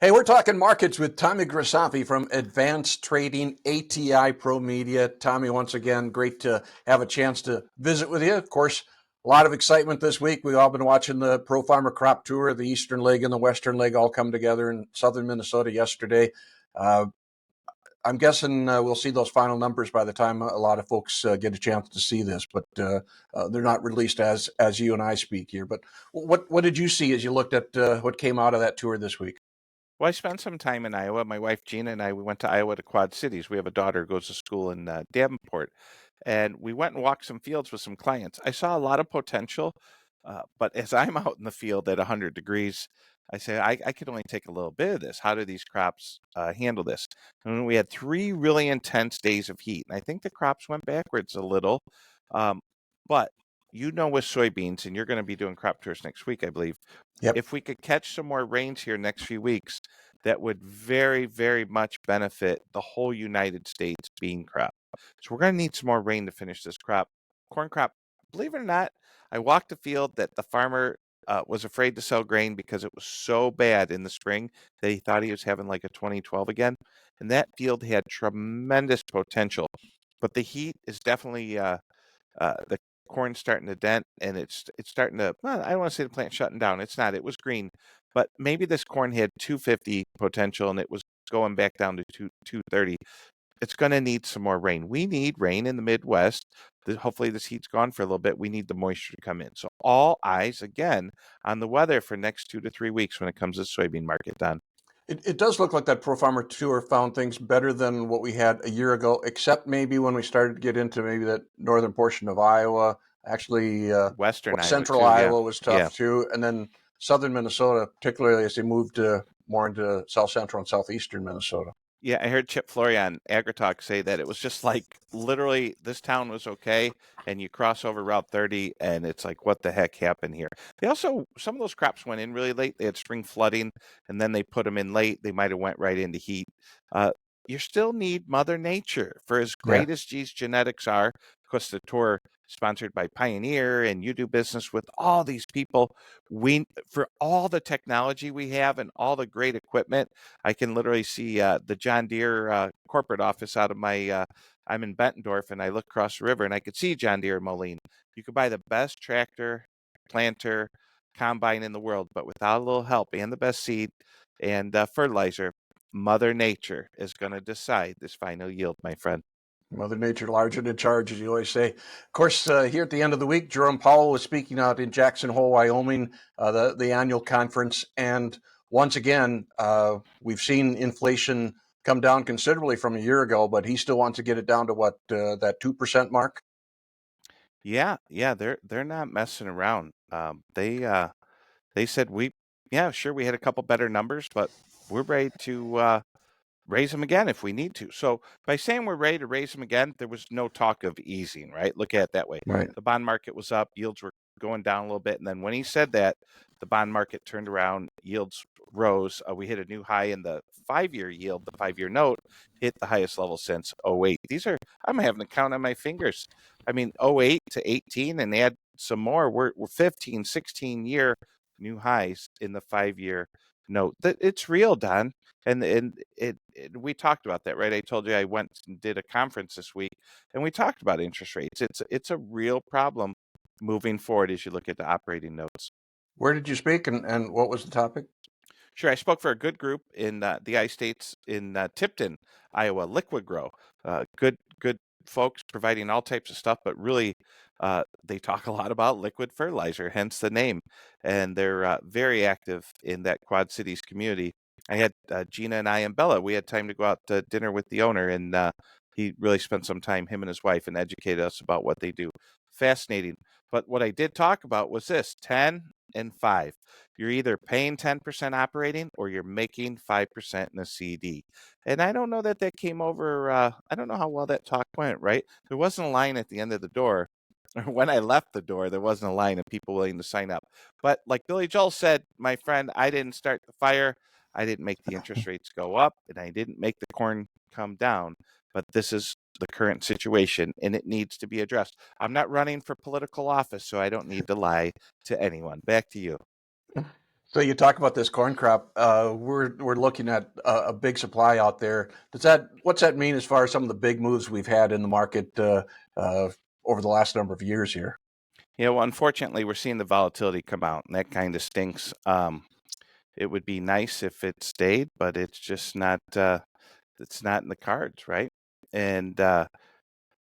Hey, we're talking markets with Tommy Grisafi from Advanced Trading, ATI ProMedia. Tommy, once again, great to have a chance to visit with you. Of course, a lot of excitement this week. We've all been watching the Pro Farmer Crop Tour, the Eastern Leg and the Western Leg all come together in southern Minnesota yesterday. Uh, I'm guessing we'll see those final numbers by the time a lot of folks get a chance to see this, but they're not released as you and I speak here. But what did you see as you looked at what came out of that tour this week? Well, I spent some time in Iowa. My wife Gina and I, we went to Iowa to Quad Cities. We have a daughter who goes to school in Davenport, and we went and walked some fields with some clients. I saw a lot of potential, but as I'm out in the field at 100 degrees, I say I could only take a little bit of this. How do these crops handle this? And we had 3 really intense days of heat, and I think the crops went backwards a little. Um, but with soybeans, and you're going to be doing crop tours next week, I believe. Yep. If we could catch some more rains here next few weeks, that would very, very much benefit the whole United States bean crop. So we're going to need some more rain to finish this crop. Corn crop, believe it or not, I walked a field that the farmer was afraid to sell grain because it was so bad in the spring that he thought he was having like a 2012 again. And that field had tremendous potential. But the heat is definitely the corn's starting to dent, and it's starting to. Well, I don't want to say the plant shutting down. It's not. It was green, but maybe this corn had 250 potential, and it was going back down to 230. It's going to need some more rain. We need rain in the Midwest. Hopefully, this heat's gone for a little bit. We need the moisture to come in. So all eyes again on the weather for next 2 to 3 weeks when it comes to the soybean market, Don. It does look like that Pro Farmer Tour found things better than what we had a year ago, except maybe when we started to get into maybe that northern portion of Iowa. Actually, Western West Iowa Central too. Yeah, Iowa was yeah. tough too, and then southern Minnesota, particularly as they moved more into south central and southeastern Minnesota. Yeah, I heard Chip Flory on AgriTalk say that it was just like literally this town was okay, and you cross over Route 30, and it's like, what the heck happened here? They also, some of those crops went in really late. They had spring flooding, and then they put them in late. They might have went right into heat. You still need Mother Nature for as Yeah. great as these genetics are. Of course, the tour sponsored by Pioneer, and you do business with all these people. We, for all the technology we have and all the great equipment, I can literally see the John Deere corporate office out of my. I'm in Bettendorf, and I look across the river, and I could see John Deere and Moline. You could buy the best tractor, planter, combine in the world, but without a little help and the best seed and fertilizer, Mother Nature is going to decide this final yield, my friend. Mother Nature large and in charge, as you always say. Of course, here at the end of the week, Jerome Powell was speaking out in Jackson Hole, Wyoming, the annual conference. And once again, we've seen inflation come down considerably from a year ago, but he still wants to get it down to what, that 2% mark? Yeah, yeah, they're not messing around. They said yeah, sure, we had a couple better numbers, but we're ready to raise them again if we need to. So by saying we're ready to raise them again, there was no talk of easing, right? Look at it that way. Right. The bond market was up, yields were going down a little bit, and then when he said that, the bond market turned around, yields rose. We hit a new high in the 5-year yield. The 5-year note hit the highest level since '08. These are, I'm having to count on my fingers. I mean, '08 to 18, and add some more. We're 15, 16-year new highs in the 5-year note. That it's real, Don. And we talked about that, right? I told you I went and did a conference this week, and we talked about interest rates. It's a real problem moving forward as you look at the operating notes. Where did you speak and what was the topic? Sure, I spoke for a good group in the I-States in Tipton, Iowa, Liquid Grow. Good folks providing all types of stuff, but really they talk a lot about liquid fertilizer, hence the name. And they're very active in that Quad Cities community. I had Gina and I and Bella, we had time to go out to dinner with the owner, and he really spent some time, him and his wife, and educated us about what they do. Fascinating. But what I did talk about was this 10 and 5. You're either paying 10% operating or you're making 5% in a CD. And I don't know that that came over. I don't know how well that talk went, right? There wasn't a line at the end of the door. Or when I left the door, there wasn't a line of people willing to sign up. But like Billy Joel said, my friend, I didn't start the fire. I didn't make the interest rates go up, and I didn't make the corn come down. But this is the current situation, and it needs to be addressed. I'm not running for political office, so I don't need to lie to anyone. Back to you. So you talk about this corn crop. We're looking at a big supply out there. What's that mean as far as some of the big moves we've had in the market uh, over the last number of years here? Yeah, well, unfortunately, we're seeing the volatility come out, and that kind of stinks. It would be nice if it stayed, but it's just not. It's not in the cards, right? And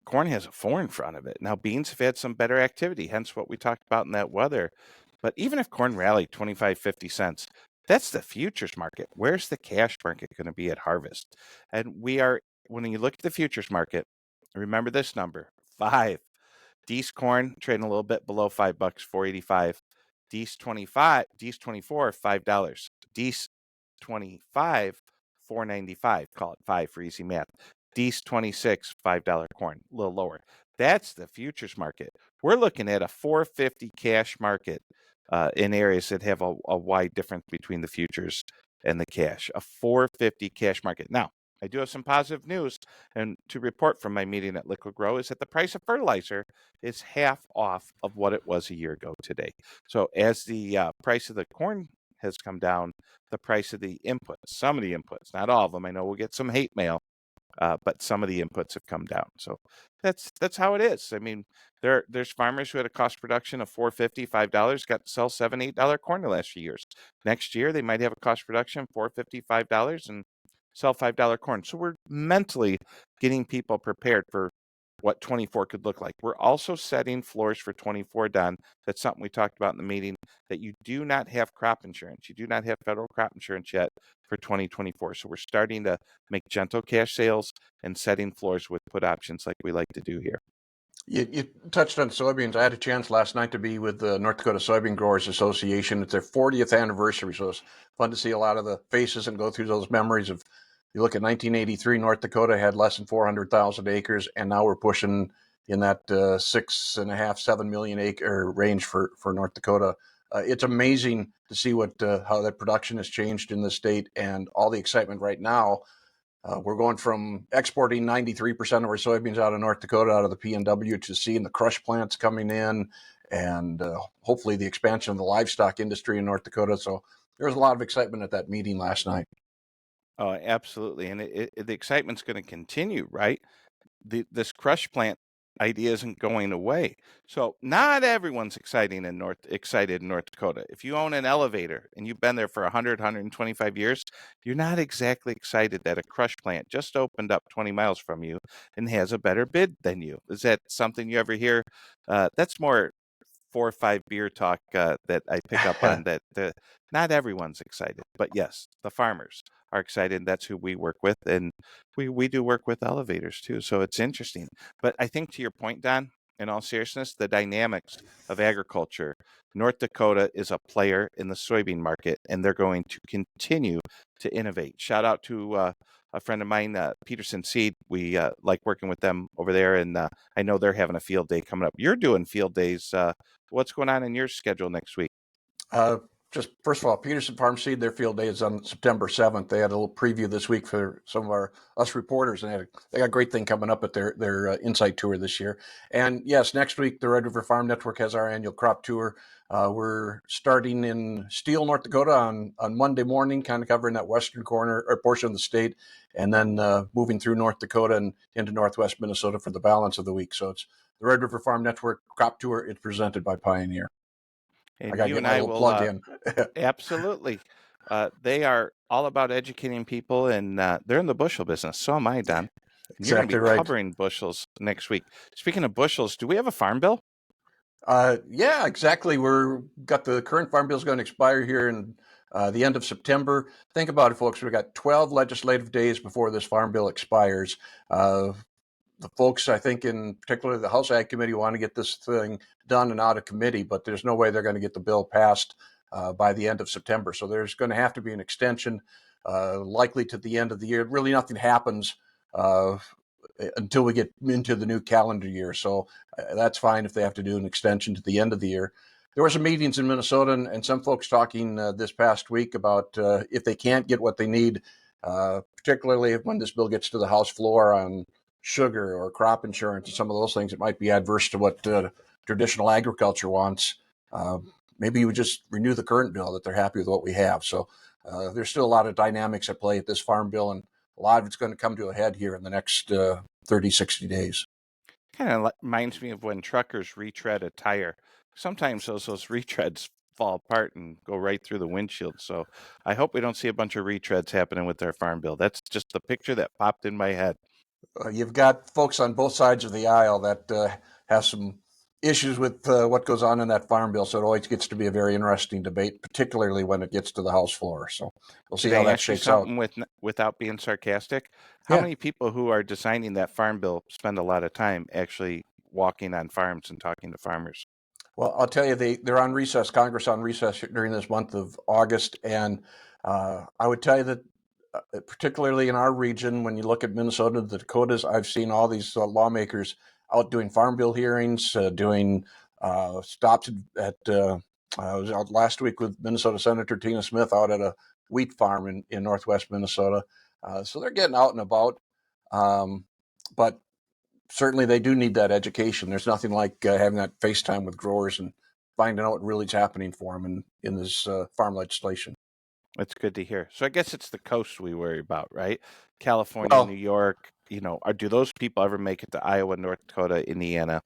corn has a 4 in front of it. Now, beans have had some better activity, hence what we talked about in that weather. But even if corn rallied 25, 50 cents, that's the futures market. Where's the cash market going to be at harvest? And when you look at the futures market, remember this number 5. D's corn trading a little bit below $5, 485. D's 25, D's 24, $5. D's 25, 495. Call it 5 for easy math. D's 26, $5 corn, a little lower. That's the futures market. We're looking at a 450 cash market in areas that have a wide difference between the futures and the cash. A 450 cash market. Now, I do have some positive news, and to report from my meeting at Liquid Grow is that the price of fertilizer is half off of what it was a year ago today. So as the price of the corn has come down, the price of the inputs, some of the inputs, not all of them, I know we'll get some hate mail, but some of the inputs have come down. So that's how it is. I mean, there's farmers who had a cost production of $4.50, $5, got to sell $7, $8 corn the last few years. Next year they might have a cost production $4.50, $5, and sell $5 corn. So we're mentally getting people prepared for what 24 could look like. We're also setting floors for 24, Don. That's something we talked about in the meeting, that you do not have crop insurance. You do not have federal crop insurance yet for 2024. So we're starting to make gentle cash sales and setting floors with put options like we like to do here. You touched on soybeans. I had a chance last night to be with the North Dakota Soybean Growers Association. It's their 40th anniversary, so it's fun to see a lot of the faces and go through those memories of. You look at 1983, North Dakota had less than 400,000 acres, and now we're pushing in that 6.5, 7 million acre range for North Dakota. It's amazing to see how that production has changed in the state, and all the excitement right now. We're going from exporting 93% of our soybeans out of North Dakota, out of the PNW, to seeing the crush plants coming in, and hopefully the expansion of the livestock industry in North Dakota. So there was a lot of excitement at that meeting last night. Oh, absolutely. And the excitement's going to continue, right? This crush plant idea isn't going away. So not everyone's excited in North Dakota. If you own an elevator and you've been there for 100, 125 years, you're not exactly excited that a crush plant just opened up 20 miles from you and has a better bid than you. Is that something you ever hear? That's more 4 or 5 beer talk that I pick up on. That not everyone's excited, but yes, the farmers are excited. That's who we work with, and we do work with elevators too. So it's interesting. But I think to your point, Don, in all seriousness, the dynamics of agriculture, North Dakota is a player in the soybean market, and they're going to continue to innovate. Shout out to a friend of mine, Peterson Seed. We like working with them over there, and I know they're having a field day coming up. You're doing field days. What's going on in your schedule next week? Just first of all, Peterson Farm Seed, their field day is on September 7th. They had a little preview this week for some of us reporters, and they got a great thing coming up at their Insight Tour this year. And yes, next week the Red River Farm Network has our annual crop tour. We're starting in Steele, North Dakota on Monday morning, kind of covering that western corner or portion of the state, and then moving through North Dakota and into northwest Minnesota for the balance of the week. So it's the Red River Farm Network crop tour. It's presented by Pioneer. I And got to you get and my I little will plug in. absolutely. They are all about educating people, and they're in the bushel business. So am I, Don. And you're going to Exactly be right. covering bushels next week. Speaking of bushels, do we have a farm bill? Yeah, exactly. We're got the current farm bill is going to expire here in the end of September. Think about it, folks. We've got 12 legislative days before this farm bill expires. The folks, I think, in particular the House Ag Committee, want to get this thing done and out of committee, but there's no way they're going to get the bill passed by the end of September. So there's going to have to be an extension, likely to the end of the year. Really, nothing happens uh, until we get into the new calendar year. So that's fine if they have to do an extension to the end of the year. There were some meetings in Minnesota and some folks talking this past week about if they can't get what they need, particularly when this bill gets to the House floor on sugar or crop insurance and some of those things, it might be adverse to what traditional agriculture wants. Uh, maybe you just renew the current bill that they're happy with what we have. So there's still a lot of dynamics at play at this farm bill, and a lot of it's going to come to a head here in the next 30, 60 days. Kind of reminds me of when truckers retread a tire. Sometimes those retreads fall apart and go right through the windshield. So I hope we don't see a bunch of retreads happening with our farm bill. That's just the picture that popped in my head. You've got folks on both sides of the aisle that have some issues with what goes on in that farm bill. So it always gets to be a very interesting debate, particularly when it gets to the House floor. So we'll see Can how I that ask you shakes out. something without being sarcastic? How Yeah. many people who are designing that farm bill spend a lot of time actually walking on farms and talking to farmers? Well, I'll tell you, they're on recess, Congress on recess during this month of August. And I would tell you that particularly in our region, when you look at Minnesota, the Dakotas, I've seen all these lawmakers out doing farm bill hearings, doing stops at, I was out last week with Minnesota Senator Tina Smith out at a wheat farm in northwest Minnesota. So they're getting out and about. But certainly they do need that education. There's nothing like having that FaceTime with growers and finding out what really is happening for them in this farm legislation. That's good to hear. So I guess it's the coast we worry about, right? California, New Well, York, do those people ever make it to Iowa, North Dakota, Indiana?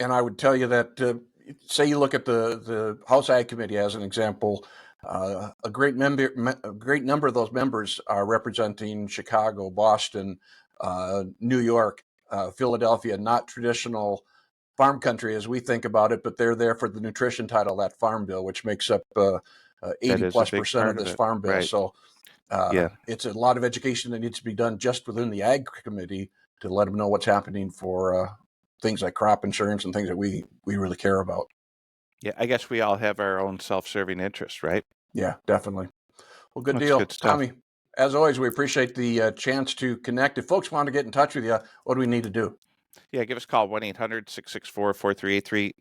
and I would tell you that, say you look at the House Ag Committee as an example, a great number of those members are representing Chicago, Boston, New York, Philadelphia, not traditional farm country as we think about it, but they're there for the nutrition title of that farm bill, which makes up That 80 is a plus big percent of part of this it. farm bill. Right. So Yeah. it's a lot of education that needs to be done just within the Ag Committee to let them know what's happening for things like crop insurance and things that we really care about. Yeah. I guess we all have our own self-serving interests, right? Yeah, definitely. Well, good That's deal. good stuff. Tommy, as always, we appreciate the chance to connect. If folks want to get in touch with you, what do we need to do? Yeah, give us a call, 1-800-664-4383.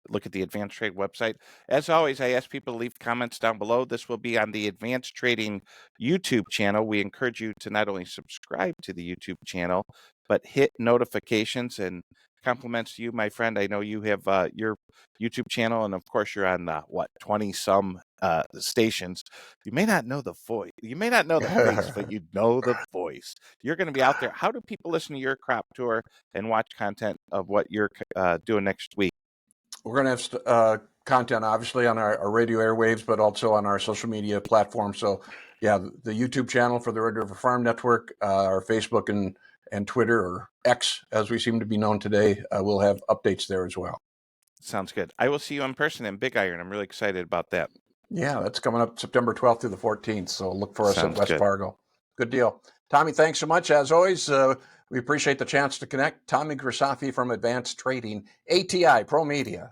Look at the Advanced Trade website. As always, I ask people to leave comments down below. This will be on the Advanced Trading YouTube channel. We encourage you to not only subscribe to the YouTube channel, but hit notifications. And compliments to you, my friend. I know you have your YouTube channel, and of course, you're on 20-some stations. You may not know the voice. You may not know the face, but you know the voice. You're going to be out there. How do people listen to your crop tour and watch content of what you're doing next week? We're going to have content, obviously, on our radio airwaves, but also on our social media platforms. So, yeah, the YouTube channel for the Red River Farm Network, our Facebook and Twitter, or X, as we seem to be known today, we'll have updates there as well. Sounds good. I will see you in person in Big Iron. I'm really excited about that. Yeah, that's coming up September 12th through the 14th. So look for us at Sounds West good. Fargo. Good deal. Tommy, thanks so much. As always, we appreciate the chance to connect. Tommy Grisafi from Advanced Trading, ATI, ProMedia.